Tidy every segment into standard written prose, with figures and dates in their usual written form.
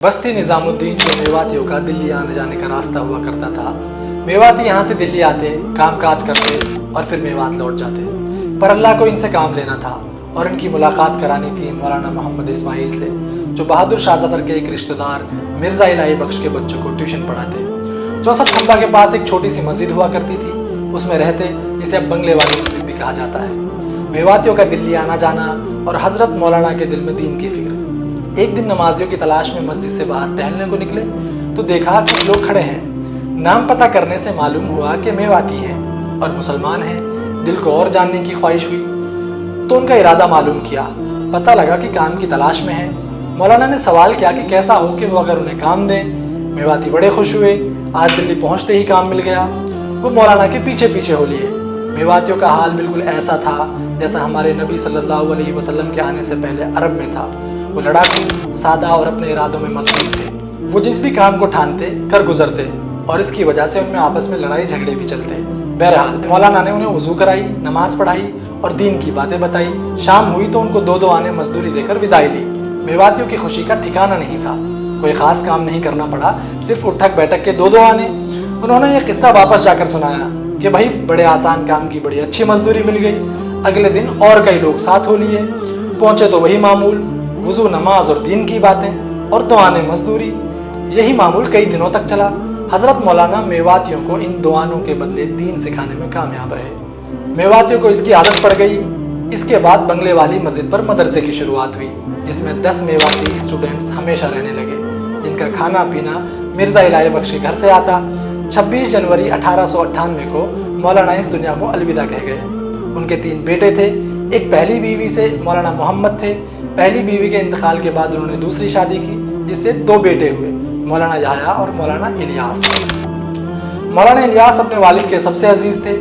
बस्ती निज़ामुद्दीन जो मेवातियों का दिल्ली आने जाने का रास्ता हुआ करता था। मेवाती यहाँ से दिल्ली आते, काम काज करते और फिर मेवात लौट जाते, पर अल्लाह को इनसे काम लेना था और इनकी मुलाकात करानी थी मौलाना मोहम्मद इस्माइल से, जो बहादुर शाह ज़फ़र के एक रिश्तेदार मिर्ज़ा इलाही बख्श के बच्चों को ट्यूशन पढ़ाते। 64 खंबा के पास एक छोटी सी मस्जिद हुआ करती थी, उसमें रहते, जिसे अब बंगले वाली मस्जिद भी कहा जाता है। मेवातियों का दिल्ली आना जाना और हज़रत मौलाना के दिल में दीन की फिक्र। एक दिन नमाजियों की तलाश में मस्जिद से बाहर टहलने को निकले तो देखा कुछ लोग खड़े हैं। नाम पता करने से मालूम हुआ कि मेवाती हैं और मुसलमान हैं। दिल को और जानने की ख्वाहिश हुई तो उनका इरादा मालूम किया। पता लगा कि काम की तलाश में है। मौलाना ने सवाल किया कि कैसा हो कि वो अगर उन्हें काम दें। मेवाती बड़े खुश हुए, आज दिल्ली पहुँचते ही काम मिल गया। वो मौलाना के पीछे पीछे हो लिए। मेवातियों का हाल बिल्कुल ऐसा था जैसा हमारे नबी सल्लल्लाहु अलैहि वसल्लम के आने से पहले अरब में था। वो लड़ाकू, सादा और अपने इरादों में मजबूत थे। वो जिस भी काम को ठानते कर गुजरते और इसकी वजह से उनमें आपस में लड़ाई झगड़े भी चलते। बहरहाल मौलाना ने उन्हें वज़ू कराई, नमाज पढ़ाई और दीन की बातें बताई। शाम हुई तो उनको 2-2 आने मजदूरी देकर विदाई ली। मेवातियों की खुशी का ठिकाना नहीं था। कोई ख़ास काम नहीं करना पड़ा, सिर्फ उठक बैठक के 2-2 आने। उन्होंने ये किस्सा वापस जाकर सुनाया कि भाई बड़े आसान काम की बड़ी अच्छी मजदूरी मिल गई। अगले दिन और कई लोग साथ हो लिए। पहुँचे तो वही मामूल, वज़ू, नमाज और दीन की बातें और 2 आने मजदूरी। यही मामूल कई दिनों तक चला। हज़रत मौलाना मेवातियों को इन 2 आनों के बदले दीन सिखाने में कामयाब रहे। मेवातियों को इसकी आदत पड़ गई। इसके बाद बंगले वाली मस्जिद पर मदरसे की शुरुआत हुई, जिसमें 10 मेवाती स्टूडेंट्स हमेशा रहने लगे, जिनका खाना पीना मिर्ज़ा इलाही बख्श के घर से आता। 26 जनवरी 1898 को मौलाना इस दुनिया को अलविदा कह गए। उनके 3 बेटे थे। एक पहली बीवी से मौलाना मोहम्मद थे। पहली बीवी के इंतकाल के बाद उन्होंने दूसरी शादी की, जिससे 2 बेटे हुए, मौलाना याह्या और मौलाना इलियास। मौलाना इलियास अपने वालिद के सबसे अजीज थे।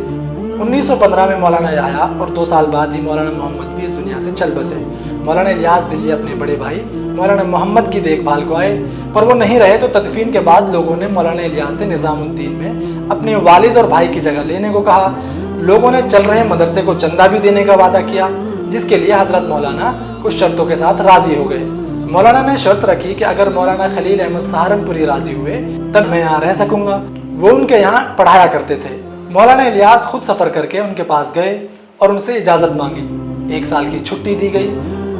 1915 में मौलाना याह्या और 2 साल बाद ही मौलाना मोहम्मद भी इस दुनिया से चल बसे। मौलाना इलियास दिल्ली अपने बड़े भाई मौलाना मोहम्मद की देखभाल को आए, पर वो नहीं रहे तो तदफीन के बाद लोगों ने मौलाना इलियास से निज़ामुद्दीन में अपने वालिद और भाई की जगह लेने को कहा। लोगों ने चल रहे मदरसे को चंदा भी देने का वादा किया, जिसके लिए हज़रत मौलाना कुछ शर्तों के साथ राज़ी हो गए। मौलाना ने शर्त रखी कि अगर मौलाना खलील अहमद सहारनपुरी राज़ी हुए तब मैं यहाँ रह सकूँगा। वो उनके यहाँ पढ़ाया करते थे। मौलाना इलियास खुद सफ़र करके उनके पास गए और उनसे इजाज़त मांगी। 1 साल की छुट्टी दी गई।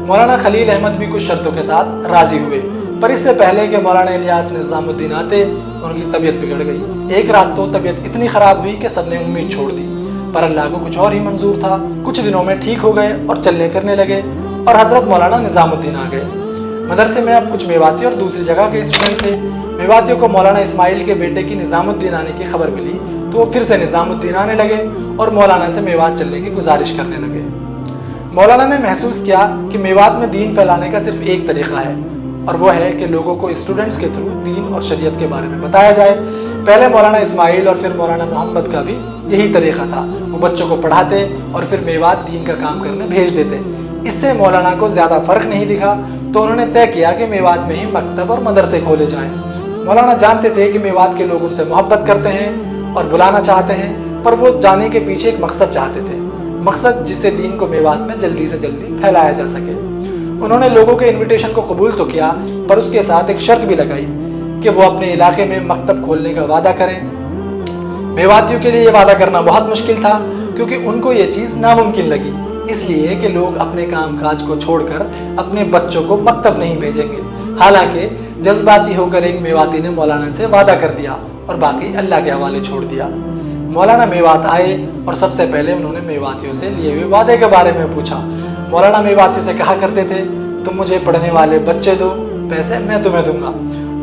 मौलाना खलील अहमद भी कुछ शर्तों के साथ राज़ी हुए, पर इससे पहले कि मौलाना इलियास निज़ामुद्दीन आते उनकी तबीयत बिगड़ गई। एक रात तो तबीयत इतनी ख़राब हुई कि सबने उम्मीद छोड़ दी, पर अल्लाह को कुछ और ही मंजूर था। कुछ दिनों में ठीक हो गए और चलने फिरने लगे और हज़रत मौलाना निज़ामुद्दीन आ गए। मदरसे में अब कुछ मेवाती और दूसरी जगह के स्टूडेंट थे। मेवातियों को मौलाना इस्माइल के बेटे की निज़ामुद्दीन आने की खबर मिली तो वो फिर से निज़ामुद्दीन आने लगे और मौलाना से मेवात चलने की गुजारिश करने लगे। मौलाना ने महसूस किया कि मेवात में दीन फैलाने का सिर्फ एक तरीक़ा है, और वो है कि लोगों को स्टूडेंट्स के थ्रू दीन और शरीयत के बारे में बताया जाए। पहले मौलाना इस्माइल और फिर मौलाना मोहम्मद का भी यही तरीक़ा था। वो बच्चों को पढ़ाते और फिर मेवात दीन का काम करने भेज देते। इससे मौलाना को ज़्यादा फ़र्क नहीं दिखा तो उन्होंने तय किया कि मेवात में ही मकतब और मदरसे खोले जाएं। मौलाना जानते थे कि मेवात के लोग उनसे मोहब्बत करते हैं और बुलाना चाहते हैं, पर वो जाने के पीछे एक मकसद चाहते थे, मकसद जिससे दीन को मेवात में जल्दी से जल्दी फैलाया जा सके। उन्होंने लोगों के इन्विटेशन को कबूल तो किया, पर उसके साथ एक शर्त भी लगाई कि वो अपने इलाके में मकतब खोलने का वादा करें। मेवातियों के लिए ये वादा करना बहुत मुश्किल था, क्योंकि उनको ये चीज़ नामुमकिन लगी, इसलिए कि लोग अपने काम काज को छोड़कर अपने बच्चों को मकतब नहीं भेजेंगे। हालांकि जज्बाती होकर एक मेवाती ने मौलाना से वादा कर दिया और बाकी अल्लाह के हवाले छोड़ दिया। मौलाना मेवात आए और सबसे पहले उन्होंने मेवातियों से लिए हुए वादे के बारे में पूछा। मौलाना मेवातियों से कहा करते थे, तुम मुझे पढ़ने वाले बच्चे दो, पैसे मैं तुम्हें दूंगा।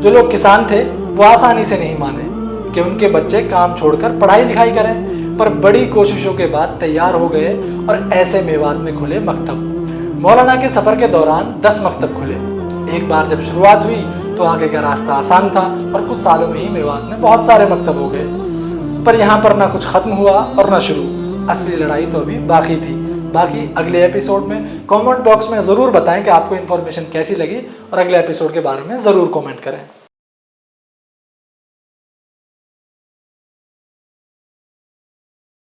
जो लोग किसान थे वो आसानी से नहीं माने कि उनके बच्चे काम छोड़कर पढ़ाई लिखाई करें, पर बड़ी कोशिशों के बाद तैयार हो गए और ऐसे मेवात में खुले मकतब। मौलाना के सफ़र के दौरान 10 मकतब खुले। एक बार जब शुरुआत हुई तो आगे का रास्ता आसान था और कुछ सालों में ही मेवात में बहुत सारे मकतब हो गए। पर यहाँ पर ना कुछ ख़त्म हुआ और ना शुरू। असली लड़ाई तो अभी बाकी थी। बाकी अगले एपिसोड में कमेंट बॉक्स में ज़रूर बताएं कि आपको इन्फॉर्मेशन कैसी लगी और अगले एपिसोड के बारे में ज़रूर कमेंट करें।